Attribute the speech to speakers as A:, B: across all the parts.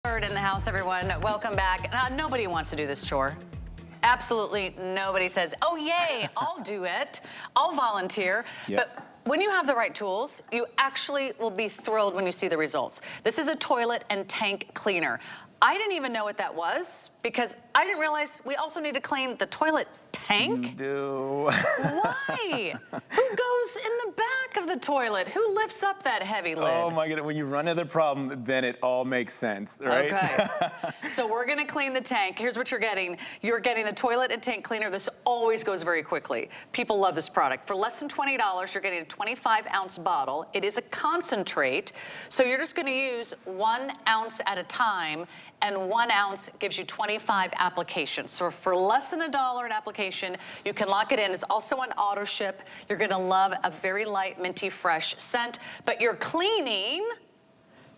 A: In the house, everyone. Welcome back. Nobody wants to do this chore. Absolutely nobody says, oh, yay, I'll do it. I'll volunteer.
B: Yep.
A: But when you have the right tools, you actually will be thrilled when you see the results. This is a toilet and tank cleaner. I didn't even know what that was because I didn't realize we also need to clean the toilet tank.
B: You do.
A: Why? Who goes in the back of the toilet? Who lifts up that heavy lid?
B: Oh my goodness, when you run into the problem, then it all makes sense, right?
A: Okay. So we're gonna clean the tank. Here's what you're getting. You're getting the toilet and tank cleaner. This always goes very quickly. People love this product. For less than $20, you're getting a 25-ounce bottle. It is a concentrate, so you're just gonna use 1 ounce at a time, and 1 ounce gives you 25 applications. So for less than $1 an application, you can lock it in. It's also on auto ship. You're gonna love a very light, minty, fresh scent, but you're cleaning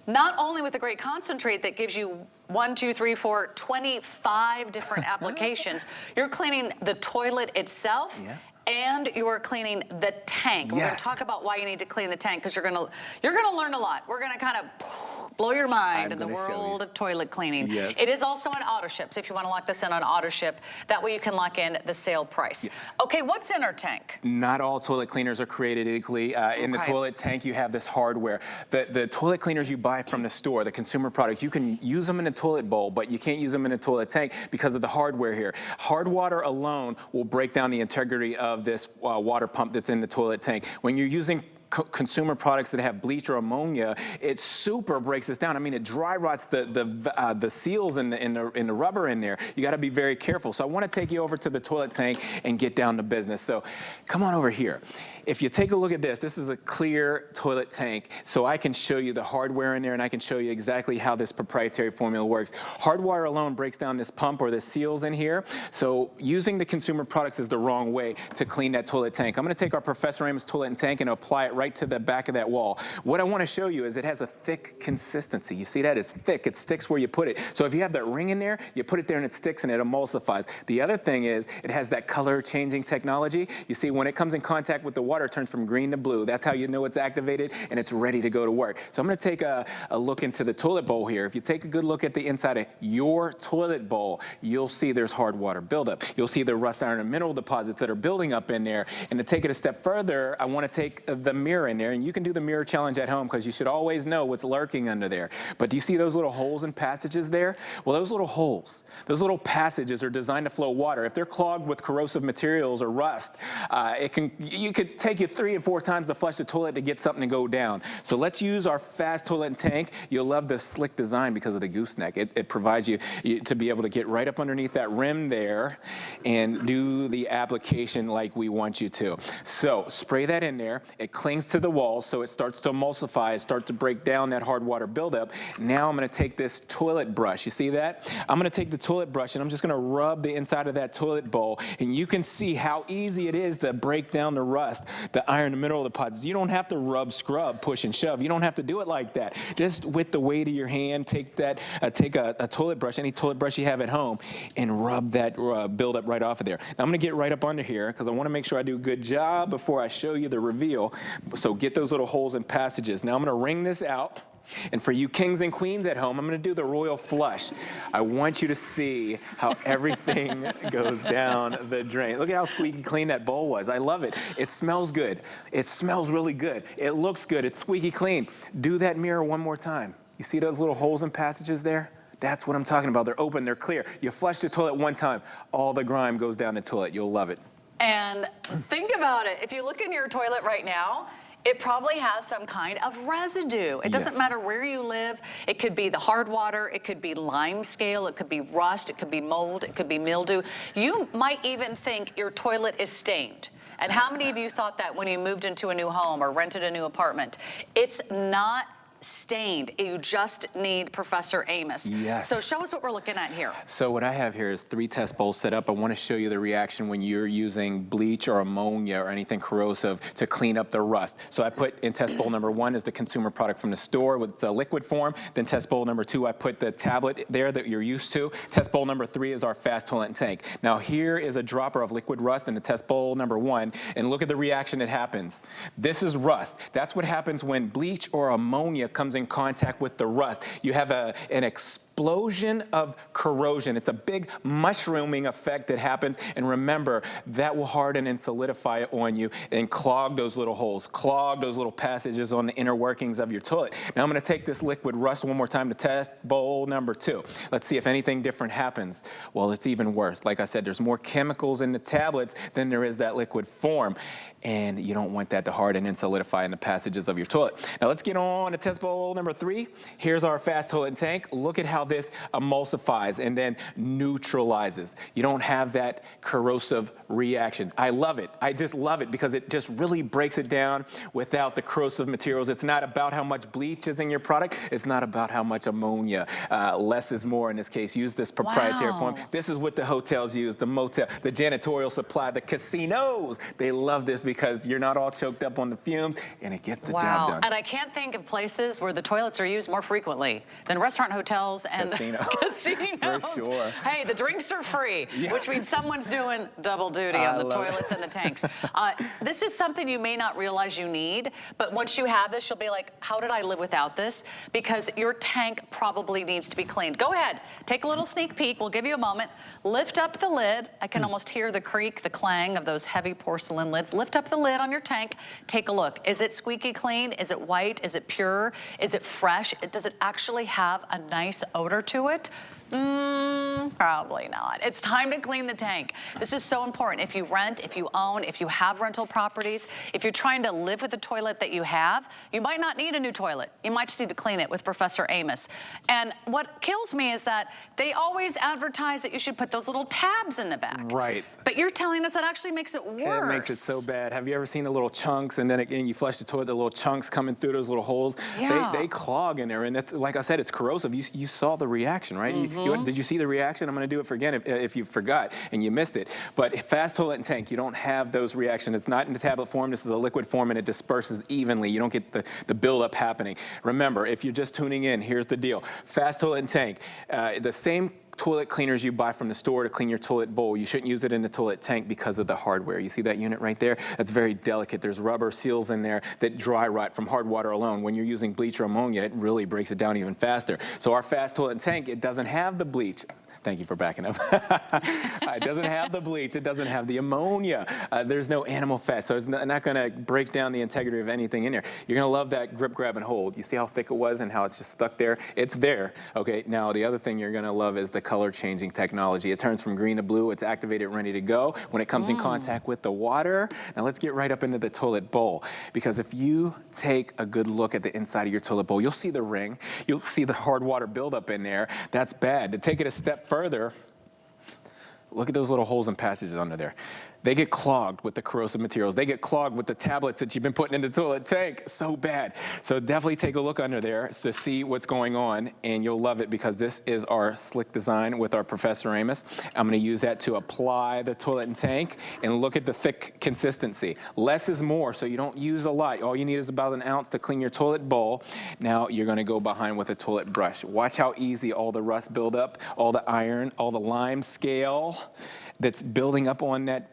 A: not only with a great concentrate that gives you 25 different applications, you're cleaning the toilet itself.
B: Yeah.
A: And you're cleaning the tank. We're going to talk about why you need to clean the tank because you're going to learn a lot. We're going to kind of blow your mind in the world of toilet cleaning.
B: Yes.
A: It is also on auto ship. So if you want to lock this in on auto ship, that way you can lock in the sale price. Yeah. Okay, what's in our tank?
B: Not all toilet cleaners are created equally. In the toilet tank, you have this hardware. The toilet cleaners you buy from the store, the consumer products, you can use them in a toilet bowl, but you can't use them in a toilet tank because of the hardware here. Hard water alone will break down the integrity of this water pump that's in the toilet tank. When you're using consumer products that have bleach or ammonia, it super breaks this down. I mean, it dry rots the seals in the rubber in there. You got to be very careful. So I want to take you over to the toilet tank and get down to business. So come on over here. If you take a look at this, this is a clear toilet tank, so I can show you the hardware in there and I can show you exactly how this proprietary formula works. Hard water alone breaks down this pump or the seals in here, so using the consumer products is the wrong way to clean that toilet tank. I'm going to take our Professor Amos toilet and tank and apply it right to the back of that wall. What I want to show you is it has a thick consistency. You see that? It's thick. It sticks where you put it. So if you have that ring in there, you put it there and it sticks and it emulsifies. The other thing is it has that color changing technology. You see, when it comes in contact with the water, it turns from green to blue. That's how you know it's activated and it's ready to go to work. So I'm going to take a look into the toilet bowl here. If you take a good look at the inside of your toilet bowl, you'll see there's hard water buildup. You'll see the rust, iron, and mineral deposits that are building up in there. And to take it a step further, I want to take the mirror in there, and you can do the mirror challenge at home because you should always know what's lurking under there. But do you see those little holes and passages there? Well, those little holes, those little passages are designed to flow water. If they're clogged with corrosive materials or rust, you could take you 3 or 4 times to flush the toilet to get something to go down. So let's use our fast toilet and tank. You'll love the slick design because of the gooseneck. It provides you to be able to get right up underneath that rim there and do the application like we want you to. So spray that in there. It clings to the wall, so it starts to emulsify, it starts to break down that hard water buildup. Now I'm going to take this toilet brush. You see that? I'm going to take the toilet brush and I'm just going to rub the inside of that toilet bowl, and you can see how easy it is to break down the rust, the iron and mineral deposits. You don't have to rub, scrub, push, and shove. You don't have to do it like that. Just with the weight of your hand, take a toilet brush, any toilet brush you have at home, and rub that buildup right off of there. Now I'm going to get right up under here because I want to make sure I do a good job before I show you the reveal. So get those little holes and passages. Now I'm going to wring this out. And for you kings and queens at home, I'm going to do the royal flush. I want you to see how everything goes down the drain. Look at how squeaky clean that bowl was. I love it. It smells good. It smells really good. It looks good. It's squeaky clean. Do that mirror one more time. You see those little holes and passages there? That's what I'm talking about. They're open. They're clear. You flush the toilet one time. All the grime goes down the toilet. You'll love it.
A: And think about it. If you look in your toilet right now, it probably has some kind of residue. It doesn't matter where you live. It could be the hard water. It could be lime scale. It could be rust. It could be mold. It could be mildew. You might even think your toilet is stained. And how many of you thought that when you moved into a new home or rented a new apartment? It's not stained. You just need Professor Amos.
B: Yes.
A: So show us what we're looking at here.
B: So what I have here is 3 test bowls set up. I want to show you the reaction when you're using bleach or ammonia or anything corrosive to clean up the rust. So I put in test bowl number 1 is the consumer product from the store with the liquid form. Then test bowl number 2, I put the tablet there that you're used to. Test bowl number 3 is our fast toilet and tank. Now here is a dropper of liquid rust in the test bowl number 1, and look at the reaction that happens. This is rust. That's what happens when bleach or ammonia comes in contact with the rust. You have an explosive explosion of corrosion. It's a big mushrooming effect that happens, and remember, that will harden and solidify on you and clog those little holes, clog those little passages on the inner workings of your toilet. Now I'm gonna take this liquid rust one more time to test bowl number 2. Let's see if anything different happens. Well, it's even worse. Like I said, there's more chemicals in the tablets than there is that liquid form, and you don't want that to harden and solidify in the passages of your toilet. Now let's get on to test bowl number 3. Here's our fast toilet and tank. Look at how this emulsifies and then neutralizes. You don't have that corrosive reaction. I love it. I just love it because it just really breaks it down without the corrosive materials. It's not about how much bleach is in your product. It's not about how much ammonia. Less is more in this case. Use this proprietary form. This is what the hotels use, the motel, the janitorial supply, the casinos. They love this because you're not all choked up on the fumes, and it gets the job done.
A: And I can't think of places where the toilets are used more frequently than restaurant, hotels, and
B: casinos.
A: casinos.
B: For sure.
A: Hey, the drinks are free, which means someone's doing double duty on the toilets and the tanks. This is something you may not realize you need, but once you have this, you'll be like, how did I live without this? Because your tank probably needs to be cleaned. Go ahead, take a little sneak peek. We'll give you a moment. Lift up the lid. I can almost hear the creak, the clang of those heavy porcelain lids. Lift up the lid on your tank. Take a look. Is it squeaky clean? Is it white? Is it pure? Is it fresh? Does it actually have a nice odor to it? Probably not. It's time to clean the tank. This is so important. If you rent, if you own, if you have rental properties, if you're trying to live with the toilet that you have, you might not need a new toilet. You might just need to clean it with Professor Amos. And what kills me is that they always advertise that you should put those little tabs in the back.
B: Right.
A: But you're telling us that actually makes it worse.
B: It makes it so bad. Have you ever seen the little chunks, and then again you flush the toilet, the little chunks coming through those little holes?
A: Yeah.
B: They clog in there, and that's, like I said, it's corrosive. You saw the reaction, right? Did you see the reaction? I'm going to do it for again if you forgot and you missed it. But fast toilet and tank, you don't have those reactions. It's not in the tablet form. This is a liquid form, and it disperses evenly. You don't get the buildup happening. Remember, if you're just tuning in, here's the deal. Fast toilet and tank, the same toilet cleaners you buy from the store to clean your toilet bowl, you shouldn't use it in the toilet tank because of the hardware. You see that unit right there? That's very delicate. There's rubber seals in there that dry rot from hard water alone. When you're using bleach or ammonia, it really breaks it down even faster. So our fast toilet and tank, it doesn't have the bleach. Thank you for backing up. It doesn't have the bleach. It doesn't have the ammonia. There's no animal fat, so it's not going to break down the integrity of anything in there. You're going to love that grip, grab, and hold. You see how thick it was and how it's just stuck there? It's there. Okay, now the other thing you're going to love is the color changing technology. It turns from green to blue. It's activated, ready to go. When it comes in contact with the water, now let's get right up into the toilet bowl, because if you take a good look at the inside of your toilet bowl, you'll see the ring. You'll see the hard water buildup in there. That's bad. To take it a step further, look at those little holes and passages under there. They get clogged with the corrosive materials. They get clogged with the tablets that you've been putting in the toilet tank. So bad. So definitely take a look under there to see what's going on, and you'll love it because this is our slick design with our Professor Amos. I'm going to use that to apply the toilet and tank, and look at the thick consistency. Less is more, so you don't use a lot. All you need is about an ounce to clean your toilet bowl. Now you're going to go behind with a toilet brush. Watch how easy all the rust build up, all the iron, all the lime scale that's building up on that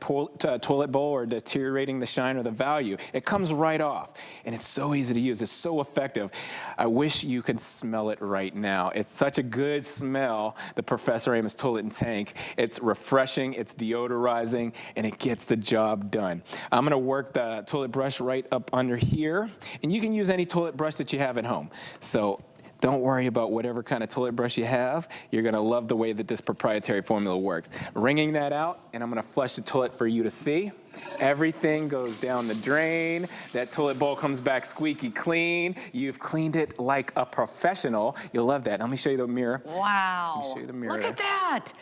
B: toilet bowl or deteriorating the shine or the value. It comes right off, and it's so easy to use. It's so effective. I wish you could smell it right now. It's such a good smell, the Professor Amos toilet and tank. It's refreshing, it's deodorizing, and it gets the job done. I'm gonna work the toilet brush right up under here, and you can use any toilet brush that you have at home. So don't worry about whatever kind of toilet brush you have. You're gonna love the way that this proprietary formula works. Wringing that out, and I'm gonna flush the toilet for you to see. Everything goes down the drain. That toilet bowl comes back squeaky clean. You've cleaned it like a professional. You'll love that. Let me show you the mirror.
A: Wow.
B: Let me show you the mirror.
A: Look at that.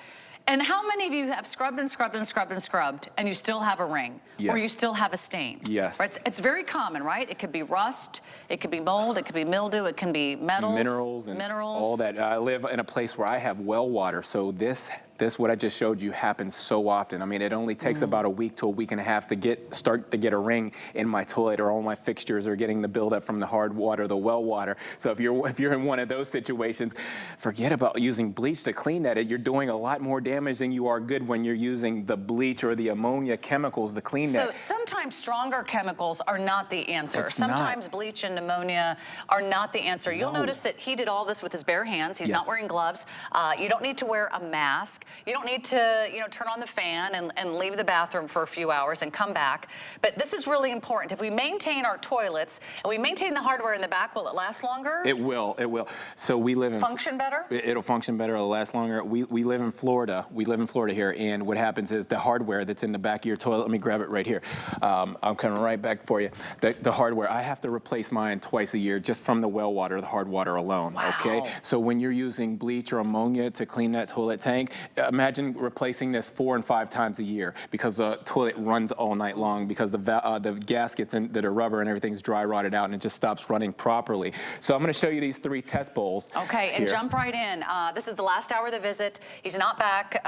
A: And how many of you have scrubbed and scrubbed and scrubbed and scrubbed, and you still have a ring?
B: Yes.
A: Or you still have a stain?
B: Yes.
A: Right? It's very common, right? It could be rust, it could be mold, it could be mildew, it can be metals.
B: Minerals and all that. I live in a place where I have well water, so this what I just showed you happens so often. I mean, it only takes about a week to a week and a half to start to get a ring in my toilet, or all my fixtures are getting the buildup from the hard water, the well water. So if you're in one of those situations, forget about using bleach to clean that. You're doing a lot more damage than you are good when you're using the bleach or the ammonia chemicals to clean that.
A: So sometimes stronger chemicals are not the answer. Sometimes bleach and ammonia are not the answer. You'll notice that he did all this with his bare hands. He's not wearing gloves. You don't need to wear a mask. You don't need to, turn on the fan and leave the bathroom for a few hours and come back. But this is really important. If we maintain our toilets and we maintain the hardware in the back, will it last longer?
B: It will. So we live in...
A: Function better?
B: It'll function better. It'll last longer. We live in Florida. We live in Florida here, and what happens is the hardware that's in the back of your toilet, let me grab it right here. I'm coming right back for you. The hardware, I have to replace mine twice a year just from the well water, the hard water alone, okay? So when you're using bleach or ammonia to clean that toilet tank, imagine replacing this 4 and 5 times a year, because the toilet runs all night long, because the gaskets that are rubber and everything's dry rotted out, and it just stops running properly. So I'm going to show you these 3 test bowls.
A: Okay, and jump right in. This is the last hour of the visit. He's not back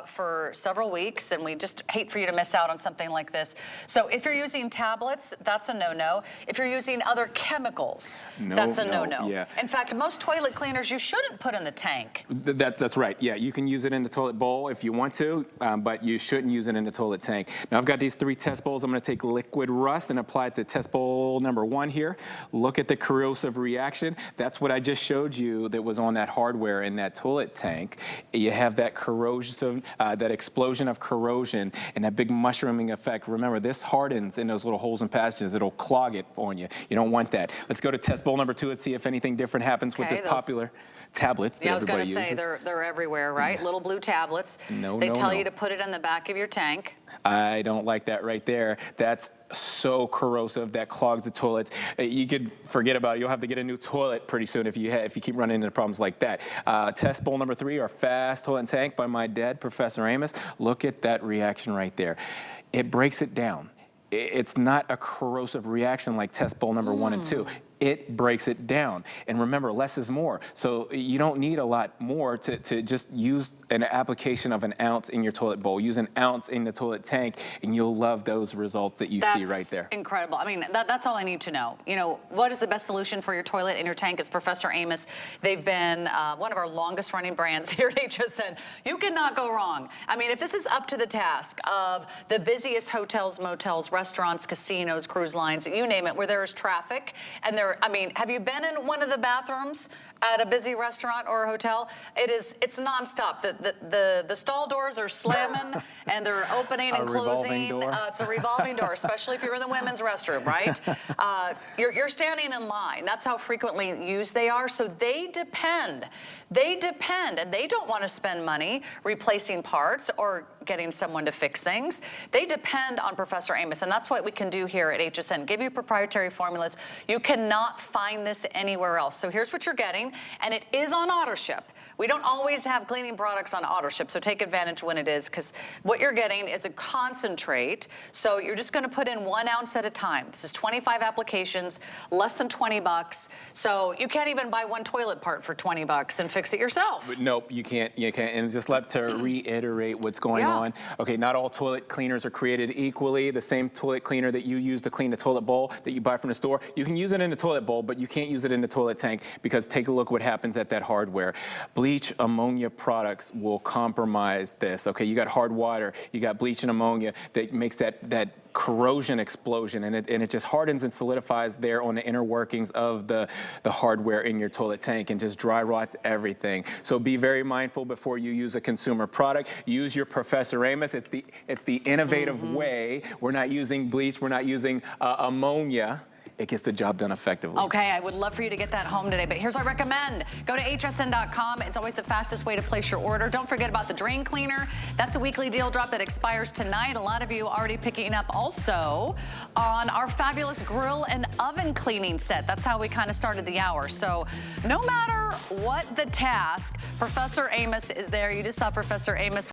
A: for several weeks, and we just hate for you to miss out on something like this. So if you're using tablets, that's a no-no. If you're using other chemicals, that's a no-no.
B: Yeah.
A: In fact, most toilet cleaners you shouldn't put in the tank.
B: That's right. Yeah, you can use it in the toilet bowl if you want to, but you shouldn't use it in the toilet tank. Now I've got these 3 test bowls. I'm going to take liquid rust and apply it to test bowl number 1 here. Look at the corrosive reaction. That's what I just showed you that was on that hardware in that toilet tank. You have that corrosive, that explosion of corrosion and that big mushrooming effect. Remember, this hardens in those little holes and passages. It'll clog it on you. You don't want that. Let's go to test bowl number 2 and see if anything different happens with this popular tablets that everybody uses.
A: I was going to say, they're everywhere, right? Little blue tablets. They tell you to put it in the back of your tank.
B: I don't like that right there. That's so corrosive. That clogs the toilets. You could forget about it. You'll have to get a new toilet pretty soon if you keep running into problems like that. Test bowl number 3, our fast toilet tank by my dad, Professor Amos. Look at that reaction right there. It breaks it down. It's not a corrosive reaction like test bowl number 1 and 2. It breaks it down. And remember, less is more. So you don't need a lot more to just use an application of 1 ounce in your toilet bowl. Use 1 ounce in the toilet tank, and you'll love those results that you see right there.
A: That's incredible. I mean, that's all I need to know. What is the best solution for your toilet and your tank? It's Professor Amos. They've been one of our longest running brands here at HSN. You cannot go wrong. I mean, if this is up to the task of the busiest hotels, motels, restaurants, casinos, cruise lines, you name it, where there is traffic, and have you been in one of the bathrooms at a busy restaurant or a hotel? It's nonstop. The stall doors are slamming and they're opening and closing. It's a revolving door, especially if you're in the women's restroom, right? You're standing in line. That's how frequently used they are. So they depend, and they don't want to spend money replacing parts or getting someone to fix things. They depend on Professor Amos, and that's what we can do here at HSN. Give you proprietary formulas. You cannot find this anywhere else. So here's what you're getting, and it is on auto ship. We don't always have cleaning products on auto ship, so take advantage when it is, because what you're getting is a concentrate. So you're just going to put in 1 ounce at a time. This is 25 applications, less than 20 bucks. So you can't even buy 1 toilet part for 20 bucks and fix it yourself.
B: But nope, you can't. You can't. And just to reiterate what's going on. Okay, not all toilet cleaners are created equally. The same toilet cleaner that you use to clean the toilet bowl that you buy from the store, you can use it in the toilet bowl, but you can't use it in the toilet tank, because take a look what happens at that hardware. Bleach, ammonia products will compromise this. Okay, you got hard water, you got bleach and ammonia that makes that corrosion explosion, and it just hardens and solidifies there on the inner workings of the hardware in your toilet tank, and just dry rots everything. So be very mindful before you use a consumer product. Use your Professor Amos. It's the innovative way. We're not using bleach, we're not using ammonia. It gets the job done effectively.
A: Okay, I would love for you to get that home today, but here's what I recommend. Go to hsn.com. It's always the fastest way to place your order. Don't forget about the drain cleaner. That's a weekly deal drop that expires tonight. A lot of you already picking up also on our fabulous grill and oven cleaning set. That's how we kind of started the hour. So no matter what the task, Professor Amos is there. You just saw Professor Amos